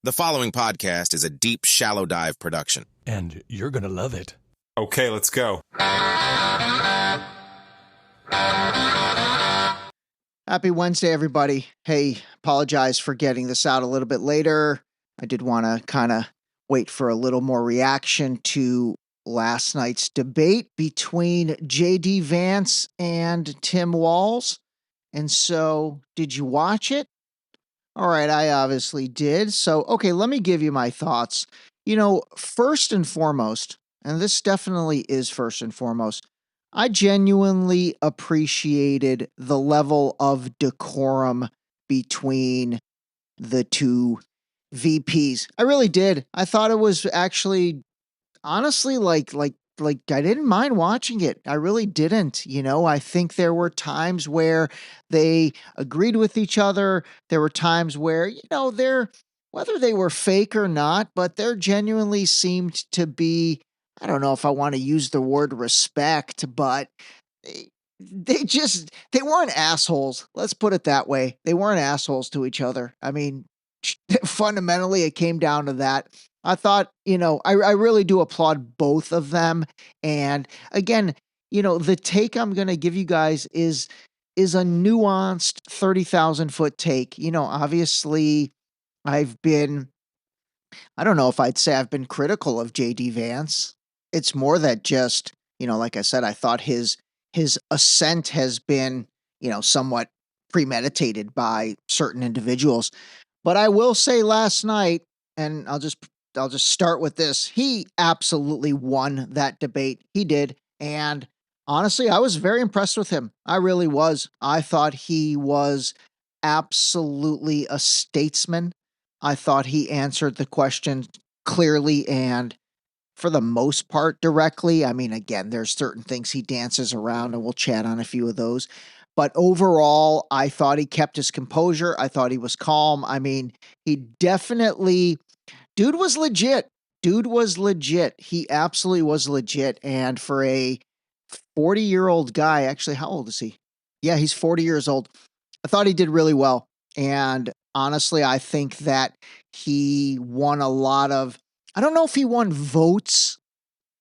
The following podcast is a deep, shallow dive production. And you're going to love it. Okay, let's go. Happy Wednesday, everybody. Hey, apologize for getting this out a little bit later. I did want to kind of wait for a little more reaction to last night's debate between J.D. Vance and Tim Walz. And so, did you watch it? All right, I obviously did. So, okay, let me give you my thoughts. You know, first and foremost, and this definitely is first and foremost, I genuinely appreciated the level of decorum between the two VPs. I really did. I thought it was actually, honestly, like I didn't mind watching it. I really didn't. You know, I think there were times where they agreed with each other. There were times where, you know, whether they were fake or not, but there genuinely seemed to be, I don't know if I want to use the word respect, but they weren't assholes. Let's put it that way. They weren't assholes to each other. I mean, fundamentally, it came down to that. I thought, you know, I really do applaud both of them. And again, you know, the take I'm going to give you guys is a nuanced 30,000 foot take. You know, obviously I don't know if I'd say I've been critical of JD Vance. It's more that just, you know, like I said, I thought his ascent has been, you know, somewhat premeditated by certain individuals. But I will say last night, and I'll just start with this. He absolutely won that debate. He did. And honestly, I was very impressed with him. I really was. I thought he was absolutely a statesman. I thought he answered the question clearly and for the most part directly. I mean, again, there's certain things he dances around, and we'll chat on a few of those. But overall, I thought he kept his composure. I thought he was calm. I mean, he definitely, dude was legit. He absolutely was legit. And for a 40-year-old guy, actually, how old is he? Yeah, he's 40 years old. I thought he did really well. And honestly, I think that he won a lot of, I don't know if he won votes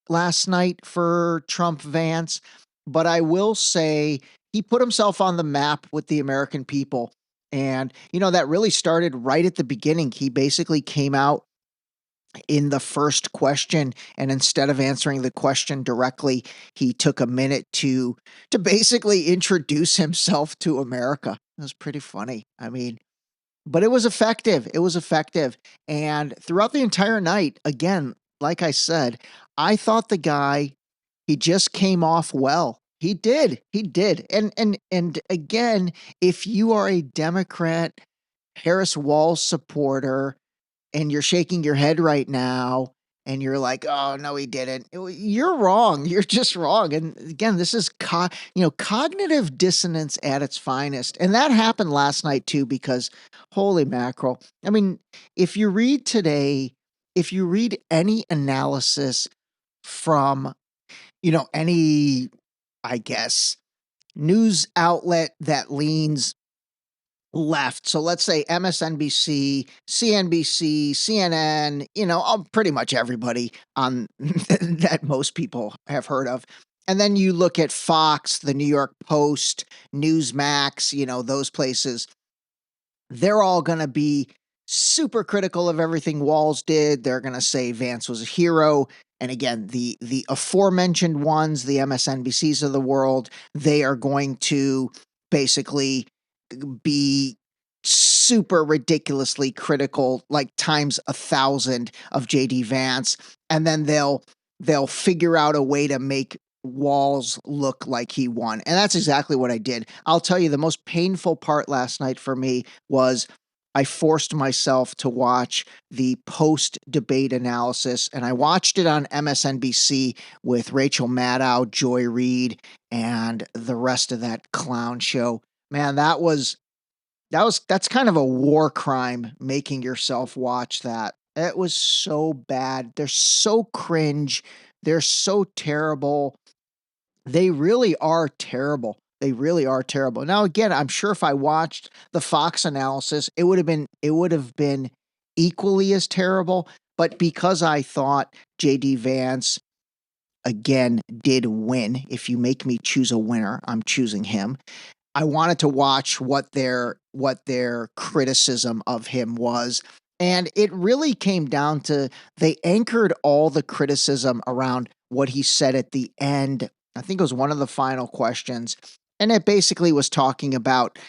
last night for Trump Vance, but I will say he put himself on the map with the American people. And, you know, that really started right at the beginning. He basically came out in the first question, and instead of answering the question directly, he took a minute to basically introduce himself to America. It was pretty funny. I mean, but it was effective. And throughout the entire night, again, like I said, I thought the guy, he just came off well. He did. And again, if you are a Democrat, Harris Walz supporter, and you're shaking your head right now, and you're like, oh, no, he didn't. You're wrong. You're just wrong. And again, this is cognitive dissonance at its finest. And that happened last night too, because holy mackerel. I mean, if you read any analysis from, you know, any, I guess, news outlet that leans left. So let's say MSNBC, CNBC, CNN, you know, pretty much everybody on that most people have heard of. And then you look at Fox, the New York Post, Newsmax, you know, those places. They're all going to be super critical of everything Walz did. They're going to say Vance was a hero. And again, the aforementioned ones, the MSNBCs of the world, they are going to basically be super ridiculously critical, like times 1,000 of JD Vance, and then they'll figure out a way to make Walz look like he won. And that's exactly what I did. I'll tell you, the most painful part last night for me was I forced myself to watch the post-debate analysis, and I watched it on MSNBC with Rachel Maddow, Joy Reid, and the rest of that clown show. Man, that's kind of a war crime, making yourself watch that. It was so bad. They're so cringe. They're so terrible. They really are terrible. Now, again, I'm sure if I watched the Fox analysis, it would have been equally as terrible. But because I thought J.D. Vance, again, did win, if you make me choose a winner, I'm choosing him. I wanted to watch what their criticism of him was. And it really came down to they anchored all the criticism around what he said at the end. I think it was one of the final questions. And it basically was talking about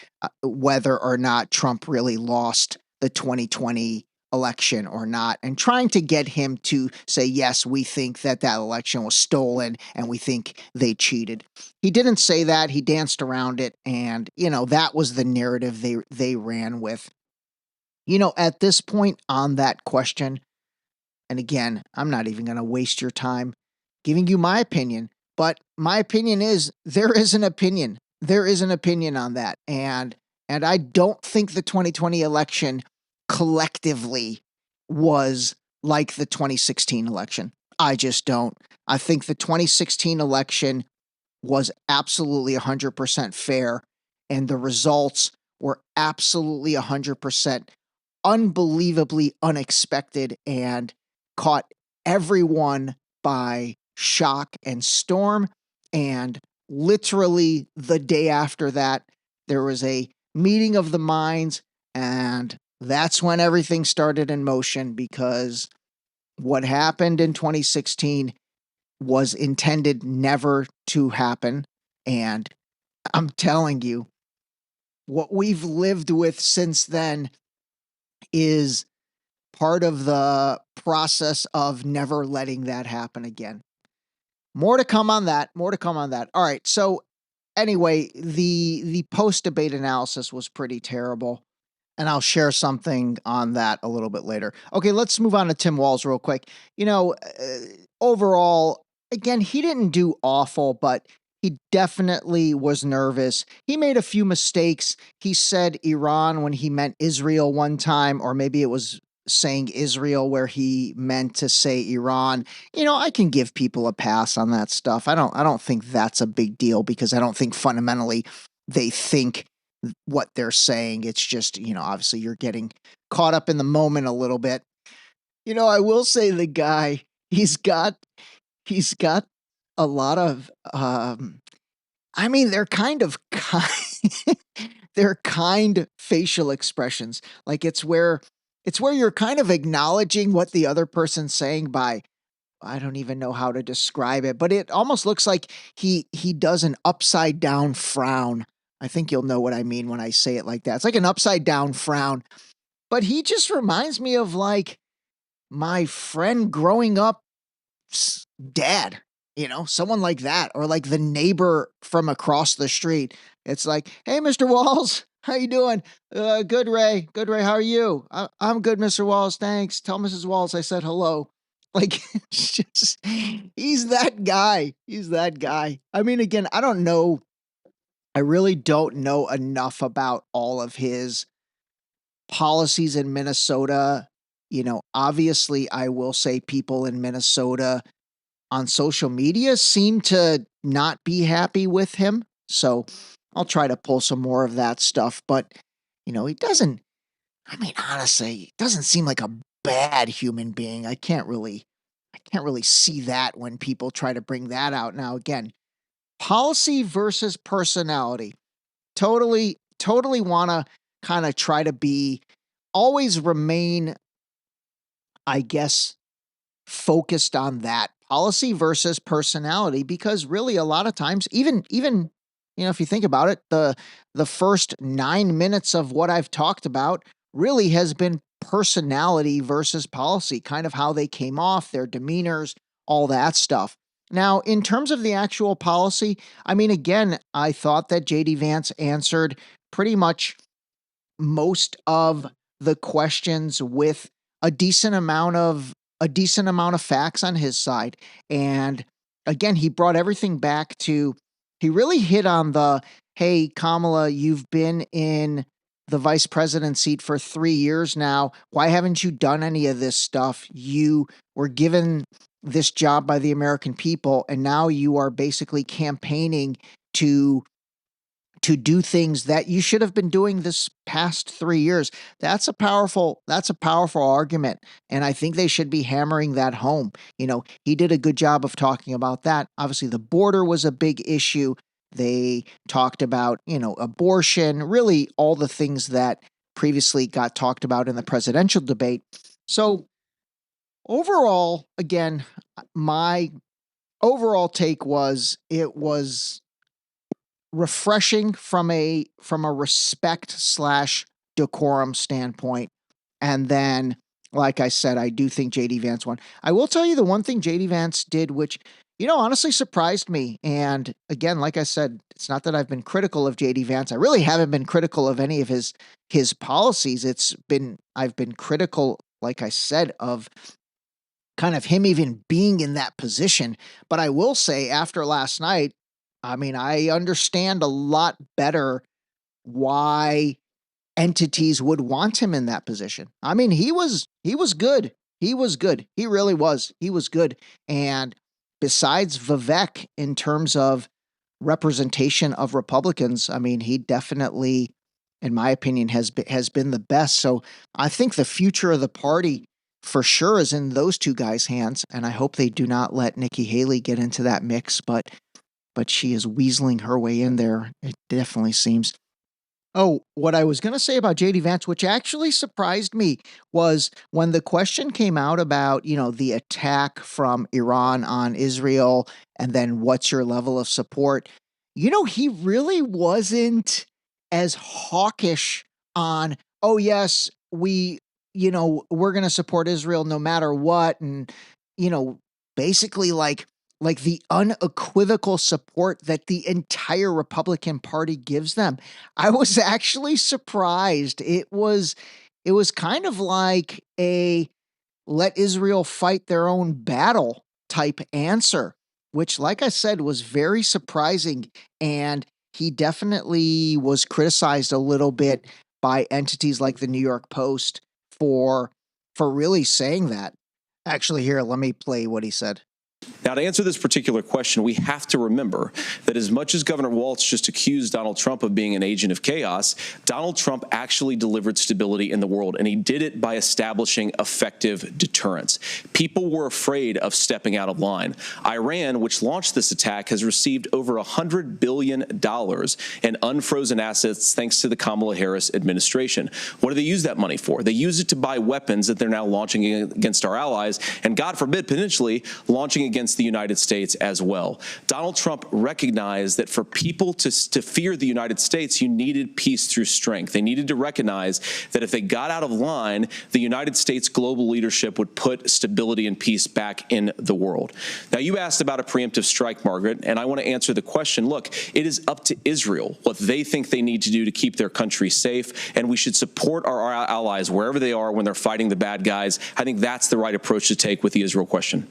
whether or not Trump really lost the 2020 election or not, and trying to get him to say, yes, we think that election was stolen and we think they cheated. He didn't say that. He danced around it. And, that was the narrative they ran with. At this point on that question, and again, I'm not even going to waste your time giving you my opinion, but my opinion is there is an opinion. There is an opinion on that. And I don't think the 2020 election collectively was like the 2016 election. I just don't. I think the 2016 election was absolutely 100% fair, and the results were absolutely 100% unbelievably unexpected and caught everyone by shock and storm. And literally the day after that, there was a meeting of the minds, and that's when everything started in motion, because what happened in 2016 was intended never to happen. And I'm telling you, what we've lived with since then is part of the process of never letting that happen again. More to come on that. More to come on that. All right. So anyway, the post-debate analysis was pretty terrible, and I'll share something on that a little bit later. Okay, let's move on to Tim Walz real quick. Overall, again, he didn't do awful, but he definitely was nervous. He made a few mistakes. He said Iran when he meant Israel one time, or maybe it was saying Israel where he meant to say Iran. I can give people a pass on that stuff. I don't think that's a big deal, because I don't think fundamentally they think what they're saying. It's just, obviously you're getting caught up in the moment a little bit. I will say the guy, he's got a lot of they're kind of they're kind facial expressions. Like it's where you're kind of acknowledging what the other person's saying by, I don't even know how to describe it, but it almost looks like he does an upside down frown. I think you'll know what I mean when I say it like that. It's like an upside down frown. But he just reminds me of like my friend growing up dad, someone like that, or like the neighbor from across the street. It's like, hey, Mr. Walz, how you doing? Good, Ray. Good, Ray. How are you? I'm good, Mr. Walz. Thanks. Tell Mrs. Walz I said hello. Like, it's just, he's that guy. He's that guy. I mean, again, I don't know. I really don't know enough about all of his policies in Minnesota. Obviously, I will say people in Minnesota on social media seem to not be happy with him. So I'll try to pull some more of that stuff. But, he doesn't, honestly, he doesn't seem like a bad human being. I can't really see that when people try to bring that out. Now, again, policy versus personality. Totally want to kind of try to always remain, I guess, focused on that policy versus personality, because really a lot of times, even if you think about it, the first 9 minutes of what I've talked about really has been personality versus policy, kind of how they came off, their demeanors, all that stuff. Now, in terms of the actual policy, again, I thought that JD Vance answered pretty much most of the questions with a decent amount of facts on his side. And again, he brought everything back to, he really hit on the, hey, Kamala, you've been in the vice president seat for 3 years now. Why haven't you done any of this stuff? You were given this job by the American people, and now you are basically campaigning to to do things that you should have been doing this past 3 years. That's a powerful argument. And I think they should be hammering that home. He did a good job of talking about that. Obviously, the border was a big issue. They talked about, abortion, really all the things that previously got talked about in the presidential debate. So overall, again, my overall take was it was refreshing from a respect / decorum standpoint. And then, like I said, I do think JD Vance won. I will tell you the one thing JD Vance did, which, honestly surprised me. And again, like I said, it's not that I've been critical of JD Vance. I really haven't been critical of any of his policies. I've been critical, like I said, of kind of him even being in that position. But I will say after last night, I understand a lot better why entities would want him in that position. He was good. He was good. He really was. He was good. And besides Vivek, in terms of representation of Republicans, he definitely, in my opinion, has been the best. So I think the future of the party for sure is in those two guys' hands. And I hope they do not let Nikki Haley get into that mix, but she is weaseling her way in there. It definitely seems. Oh, what I was going to say about JD Vance, which actually surprised me, was when the question came out about, the attack from Iran on Israel, and then what's your level of support? He really wasn't as hawkish on, oh, yes, we're going to support Israel no matter what. And, basically like the unequivocal support that the entire Republican Party gives them. I was actually surprised. It was kind of like a let Israel fight their own battle type answer, which, like I said, was very surprising. And he definitely was criticized a little bit by entities like the New York Post for really saying that. Actually, here, let me play what he said. Now, to answer this particular question, we have to remember that as much as Governor Walz just accused Donald Trump of being an agent of chaos, Donald Trump actually delivered stability in the world, and he did it by establishing effective deterrence. People were afraid of stepping out of line. Iran, which launched this attack, has received over $100 billion in unfrozen assets thanks to the Kamala Harris administration. What do they use that money for? They use it to buy weapons that they're now launching against our allies, and God forbid, potentially launching against the United States as well. Donald Trump recognized that for people to fear the United States, you needed peace through strength. They needed to recognize that if they got out of line, the United States global leadership would put stability and peace back in the world. Now, you asked about a preemptive strike, Margaret, and I want to answer the question. Look, it is up to Israel what they think they need to do to keep their country safe, and we should support our allies wherever they are when they're fighting the bad guys. I think that's the right approach to take with the Israel question.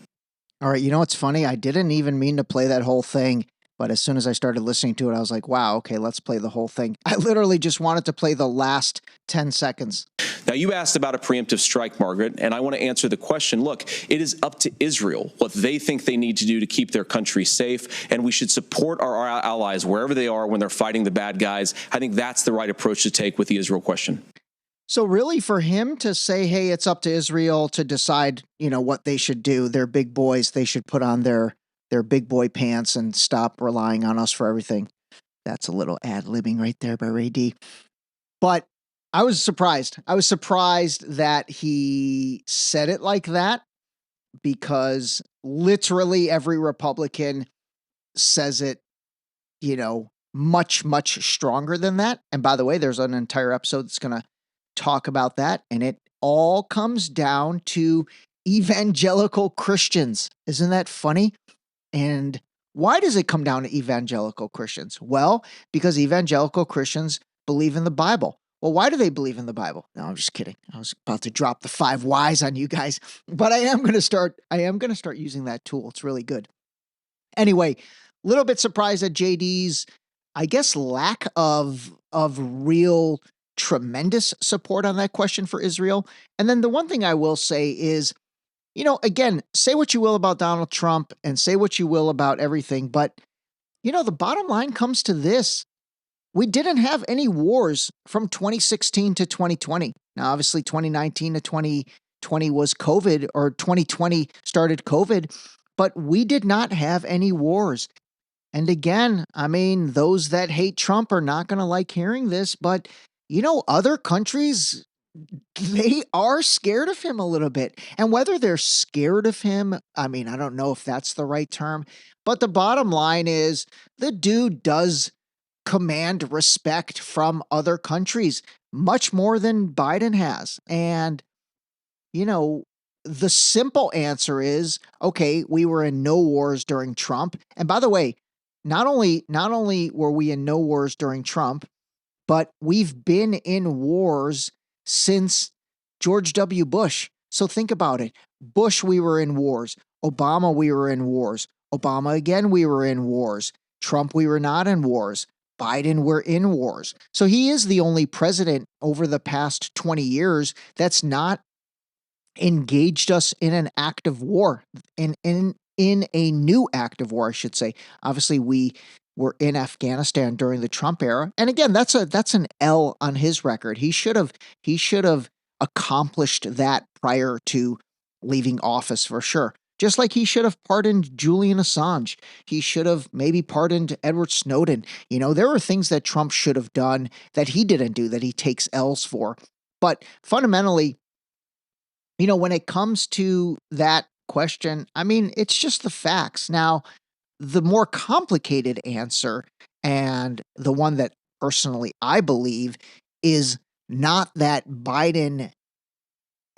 All right, you know what's funny? I didn't even mean to play that whole thing, but as soon as I started listening to it, I was like, wow, okay, let's play the whole thing. I literally just wanted to play the last 10 seconds. Now, you asked about a preemptive strike, Margaret, and I want to answer the question. Look, it is up to Israel what they think they need to do to keep their country safe, and we should support our allies wherever they are when they're fighting the bad guys. I think that's the right approach to take with the Israel question. So really, for him to say, hey, it's up to Israel to decide, what they should do, they're big boys, they should put on their big boy pants and stop relying on us for everything. That's a little ad-libbing right there by Ray D. But I was surprised. I was surprised that he said it like that, because literally every Republican says it, much, much stronger than that. And by the way, there's an entire episode that's going to talk about that, and it all comes down to evangelical Christians. Isn't that funny? And why does it come down to evangelical Christians? Well, because evangelical Christians believe in the Bible. Well, why do they believe in the Bible? No, I'm just kidding. I was about to drop the 5 whys on you guys, but I am going to start using that tool. It's really good. Anyway, a little bit surprised at JD's, I guess, lack of real tremendous support on that question for Israel. And then the one thing I will say is, again, say what you will about Donald Trump and say what you will about everything, but, the bottom line comes to this. we didn't have any wars from 2016 to 2020. Now, obviously, 2019 to 2020 was COVID, or 2020 started COVID, but we did not have any wars. And again, I mean, those that hate Trump are not going to like hearing this, but other countries, they are scared of him a little bit. And whether they're scared of him, I mean, I don't know if that's the right term, but the bottom line is the dude does command respect from other countries much more than Biden has. And, the simple answer is, okay, we were in no wars during Trump. And by the way, not only were we in no wars during Trump, but we've been in wars since George W. Bush. So think about it. Bush, we were in wars. Obama, we were in wars. Obama again, we were in wars. Trump, we were not in wars. Biden, we're in wars. So he is the only president over the past 20 years that's not engaged us in an active war, in a new active war, I should say. Obviously, we were in Afghanistan during the Trump era, and again, that's an L on his record. He should have accomplished that prior to leaving office for sure. Just like he should have pardoned Julian Assange. He should have maybe pardoned Edward Snowden. There were things that Trump should have done that he didn't do, that he takes L's for. But fundamentally, when it comes to that question, I mean, it's just the facts. Now, the more complicated answer, and the one that personally I believe, is not that Biden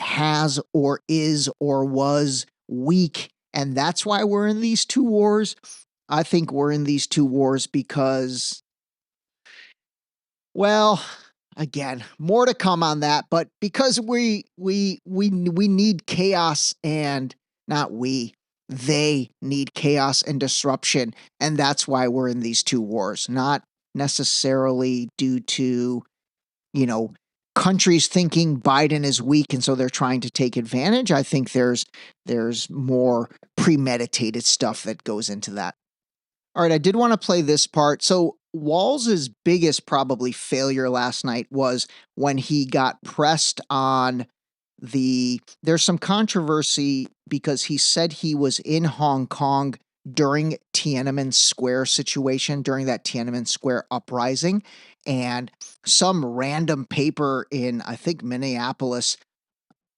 has or is or was weak, and that's why we're in these two wars. I think we're in these two wars because, well, again, more to come on that, but because we need chaos, and not we, they need chaos and disruption, and that's why we're in these two wars, not necessarily due to, countries thinking Biden is weak and so they're trying to take advantage. I think there's more premeditated stuff that goes into that. All right, I did want to play this part. So Walz's biggest probably failure last night was when he got pressed on there's some controversy because he said he was in Hong Kong during Tiananmen Square situation, during that Tiananmen Square uprising, and some random paper in, I think, Minneapolis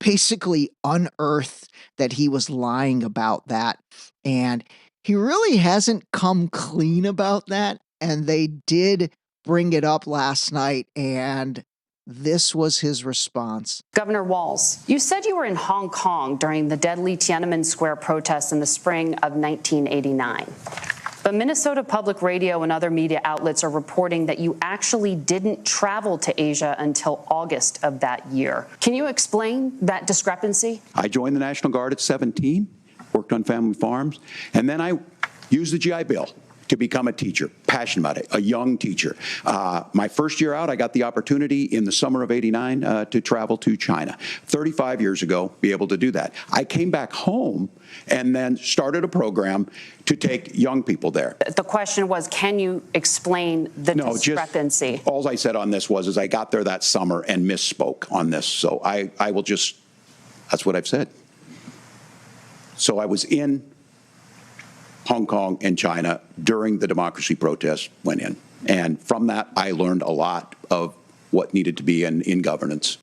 basically unearthed that he was lying about that. And he really hasn't come clean about that. And they did bring it up last night, and this was his response. Governor Walz, you said you were in Hong Kong during the deadly Tiananmen Square protests in the spring of 1989. But Minnesota Public Radio and other media outlets are reporting that you actually didn't travel to Asia until August of that year. Can you explain that discrepancy? I joined the National Guard at 17, worked on family farms, and then I used the GI Bill to become a teacher, passionate about it, a young teacher. My first year out, I got the opportunity in the summer of '89 to travel to China. 35 years ago, be able to do that. I came back home and then started a program to take young people there. The question was, can you explain the discrepancy? All I said on this is I got there that summer and misspoke on this. So I will just, that's what I've said. So I was in Hong Kong and China during the democracy protests went in. And from that, I learned a lot of what needed to be in governance.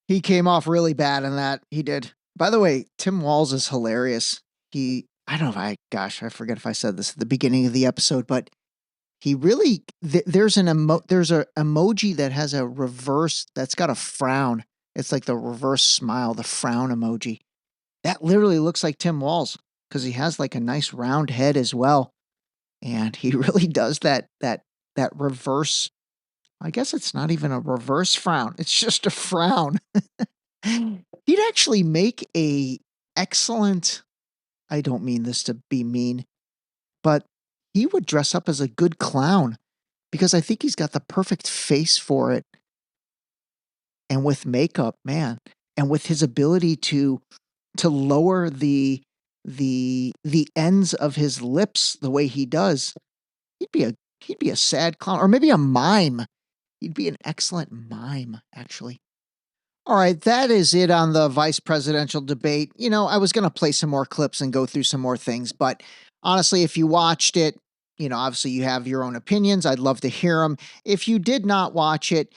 He came off really bad in that. He did. By the way, Tim Walz is hilarious. I forget if I said this at the beginning of the episode, but he really, there's an emoji that has a reverse, that's got a frown. It's like the reverse smile, the frown emoji. That literally looks like Tim Walz, because he has like a nice round head as well. And he really does that reverse. I guess it's not even a reverse frown. It's just a frown. He'd actually make a excellent, I don't mean this to be mean, but he would dress up as a good clown, because I think he's got the perfect face for it. And with makeup, man, and with his ability to lower the ends of his lips the way he does, He'd be a sad clown, or maybe a mime. He'd be an excellent mime, actually. All right, that is it on the vice presidential debate. I was going to play some more clips and go through some more things, but honestly, if you watched it, obviously you have your own opinions. I'd love to hear them. If you did not watch it,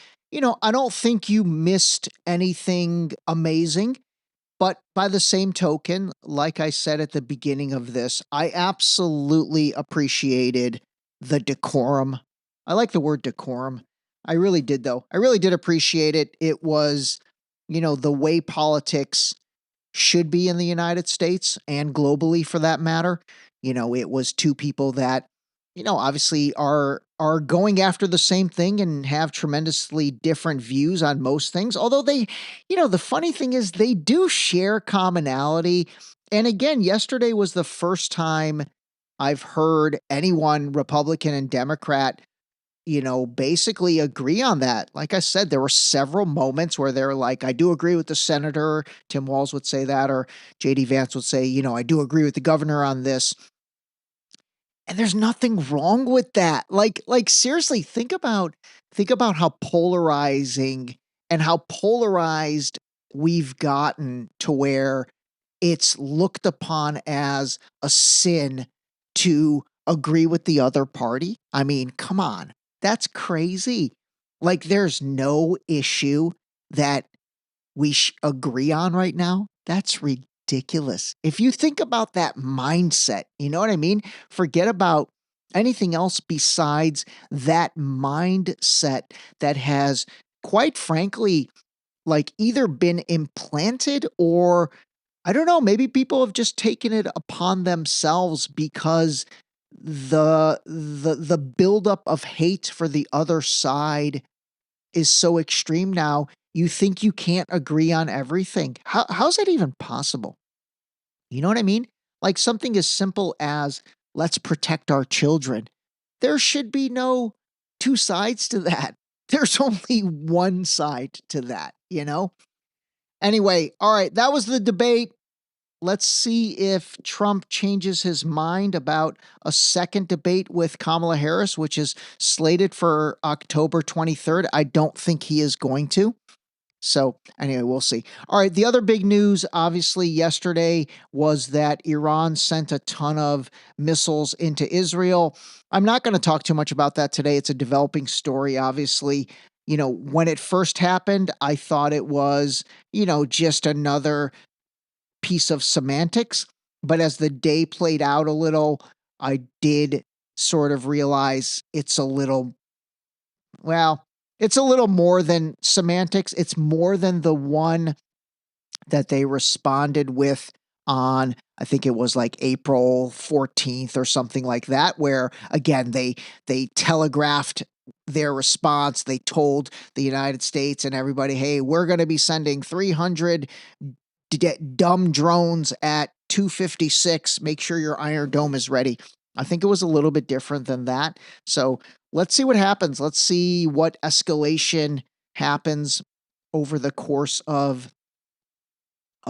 I don't think you missed anything amazing. But by the same token, like I said at the beginning of this, I absolutely appreciated the decorum. I like the word decorum. I really did, though. I really did appreciate it. It was, the way politics should be in the United States and globally for that matter. It was two people that, obviously are going after the same thing and have tremendously different views on most things. Although they, the funny thing is they do share commonality. And again, yesterday was the first time I've heard anyone, Republican and Democrat, basically agree on that. Like I said, there were several moments where they're like, I do agree with the senator. Tim Walz would say that, or JD Vance would say, I do agree with the governor on this. And there's nothing wrong with that. Like seriously, think about how polarizing and how polarized we've gotten to where it's looked upon as a sin to agree with the other party. I mean, come on. That's crazy. Like there's no issue that we agree on right now. That's ridiculous. If you think about that mindset, you know what I mean? Forget about anything else besides that mindset that has, quite frankly, like either been implanted or I don't know, maybe people have just taken it upon themselves because the buildup of hate for the other side is so extreme now. You think you can't agree on everything. How's that even possible? You know what I mean? Like something as simple as let's protect our children. There should be no two sides to that. There's only one side to that, Anyway, all right, that was the debate. Let's see if Trump changes his mind about a second debate with Kamala Harris, which is slated for October 23rd. I don't think he is going to. So anyway, we'll see. All right, the other big news, obviously, yesterday was that Iran sent a ton of missiles into Israel. I'm not going to talk too much about that today. It's a developing story, obviously. When it first happened, I thought it was, just another piece of semantics. But as the day played out a little, I did sort of realize it's a little more than semantics. It's more than the one that they responded with on, I think it was like April 14th or something like that, where again, they telegraphed their response. They told the United States and everybody, hey, we're going to be sending 300 dumb drones at 2:56. Make sure your Iron Dome is ready. I think it was a little bit different than that. So let's see what happens. Let's see what escalation happens over the course of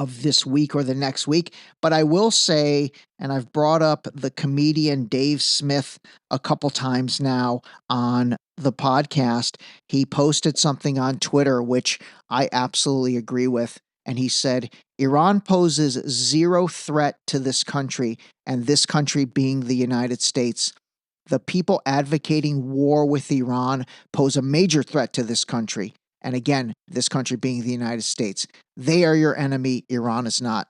this week or the next week. But I will say, and I've brought up the comedian Dave Smith a couple times now on the podcast. He posted something on Twitter, which I absolutely agree with. And he said, Iran poses zero threat to this country, and this country being the United States. The people advocating war with Iran pose a major threat to this country. And again, this country being the United States. They are your enemy. Iran is not.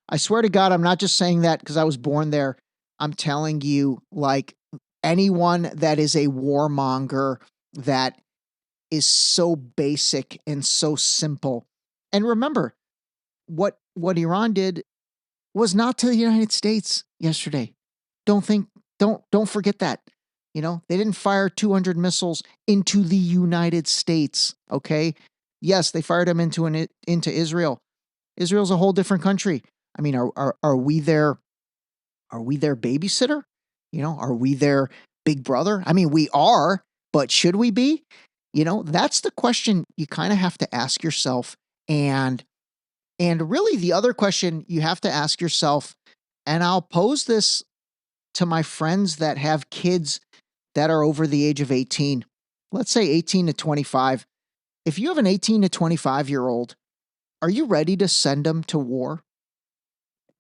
I swear to God, I'm not just saying that because I was born there. I'm telling you, like anyone that is a warmonger that is so basic and so simple. And remember, what Iran did was not to the United States yesterday. Don't forget that. They didn't fire 200 missiles into the United States, okay? Yes, they fired them into Israel. Israel's a whole different country. I mean, are we their babysitter? Are we their big brother? I mean, we are, but should we be? That's the question you kind of have to ask yourself. And really the other question you have to ask yourself, and I'll pose this to my friends that have kids that are over the age of 18, let's say 18 to 25, if you have an 18 to 25-year-old, are you ready to send them to war?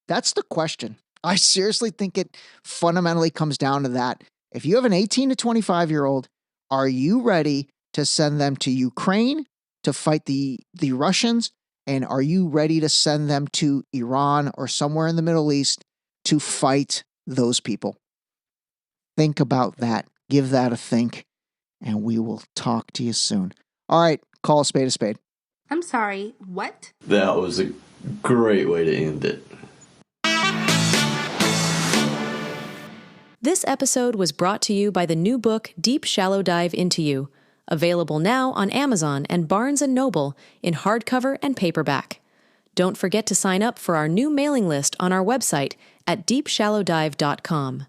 That's the question. I seriously think it fundamentally comes down to that. If you have an 18 to 25-year-old, are you ready to send them to Ukraine to fight the Russians? And are you ready to send them to Iran or somewhere in the Middle East to fight those people? Think about that. Give that a think, and we will talk to you soon. All right, call a spade a spade. I'm sorry, what? That was a great way to end it. This episode was brought to you by the new book, Deep Shallow Dive Into You, available now on Amazon and Barnes & Noble in hardcover and paperback. Don't forget to sign up for our new mailing list on our website at deepshallowdive.com.